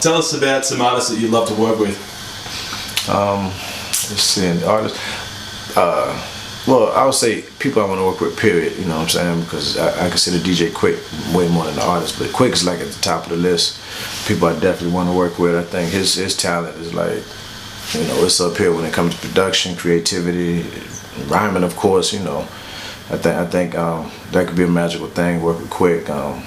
Tell us about some artists that you love to work with. Let's see, artists. Well, I would say people I want to work with, period, you know what I'm saying? Because I consider DJ Quick way more than the artist, but Quick is like at the top of the list. People I definitely want to work with. I think his talent is like, you know, it's up here when it comes to production, creativity, rhyming, of course, you know. I think that could be a magical thing, working Quick. I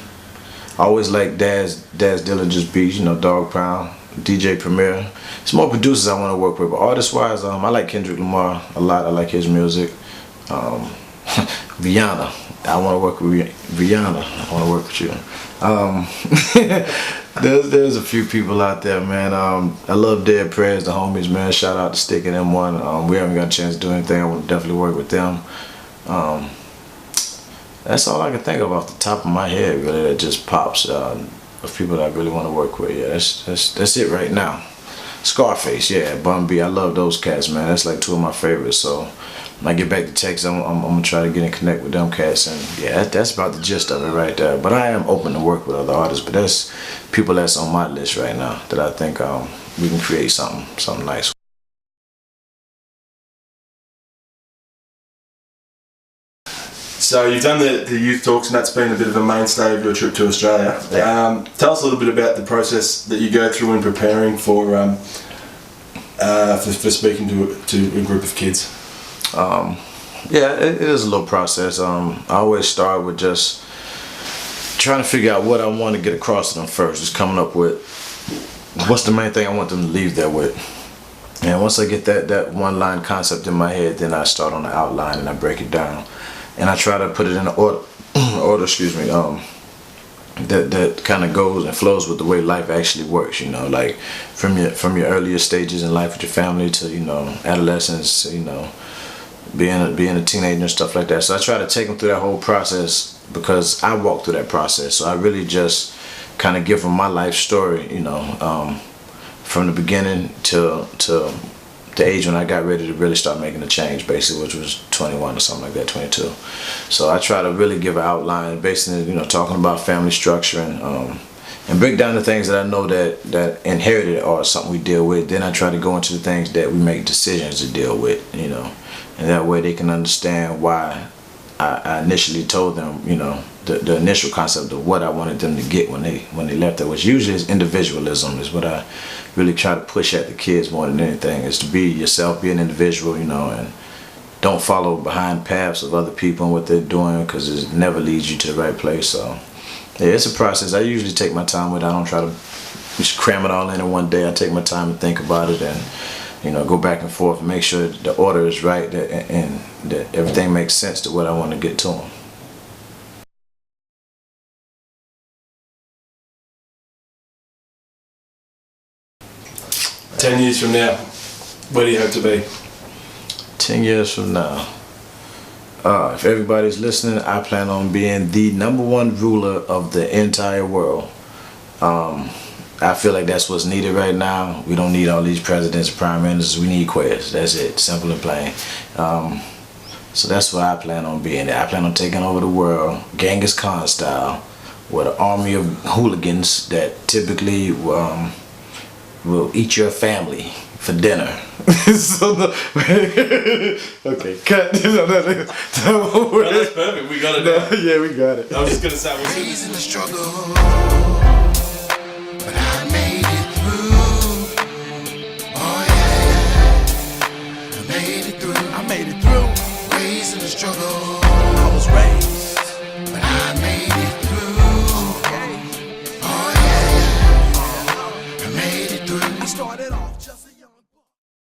always like Daz Dillinger's beats, you know, Dog Pound, DJ Premier. It's more producers I want to work with, but artist-wise, I like Kendrick Lamar a lot. I like his music. Rihanna, I want to work with Rihanna. I want to work with you. There's a few people out there, man. I love Dead Prayers, the homies, man. Shout out to Stick and M1. We haven't got a chance to do anything. I want to definitely work with them. That's all I can think of off the top of my head, really, that just pops of people that I really want to work with. Yeah, that's it right now. Scarface, yeah, Bun B, I love those cats, man. That's like two of my favorites. So when I get back to Texas, I'm gonna try to get and connect with them cats, and yeah, that's about the gist of it right there. But I am open to work with other artists, but that's people that's on my list right now that I think we can create something nice. So you've done the youth talks, and that's been a bit of a mainstay of your trip to Australia. Yeah. Tell us a little bit about the process that you go through in preparing for speaking to a group of kids. Yeah, it is a little process. I always start with just trying to figure out what I want to get across to them first. Just coming up with what's the main thing I want them to leave there with. And once I get that one line concept in my head, then I start on the outline and I break it down. And I try to put it in an order, excuse me, that kind of goes and flows with the way life actually works, you know, like from your earlier stages in life with your family to, you know, adolescence, you know, being a teenager and stuff like that. So I try to take them through that whole process because I walked through that process. So I really just kind of give them my life story, you know, from the beginning to the age when I got ready to really start making a change, basically, which was 21 or something like that, 22. So I try to really give an outline, basically, you know, talking about family structure and break down the things that I know that inherited or something we deal with. Then I try to go into the things that we make decisions to deal with, you know, and that way they can understand why I initially told them, you know, the initial concept of what I wanted them to get when they left there, which usually is individualism, is what I really try to push at the kids more than anything, is to be yourself, be an individual, you know, and don't follow behind paths of other people and what they're doing, because it never leads you to the right place. So yeah, it's a process. I usually take my time with it. I don't try to just cram it all in one day. I take my time to think about it and, you know, go back and forth and make sure the order is right and that everything makes sense to what I want to get to them. 10 years from now, where do you hope to be? 10 years from now, if everybody's listening, I plan on being the #1 ruler of the entire world. I feel like that's what's needed right now. We don't need all these presidents and prime ministers. We need Quez. That's it, simple and plain. So that's what I plan on being. I plan on taking over the world, Genghis Khan style, with an army of hooligans that typically will eat your family for dinner. Okay, cut. No, that's perfect. We got it now. Yeah, we got it. I was just gonna say,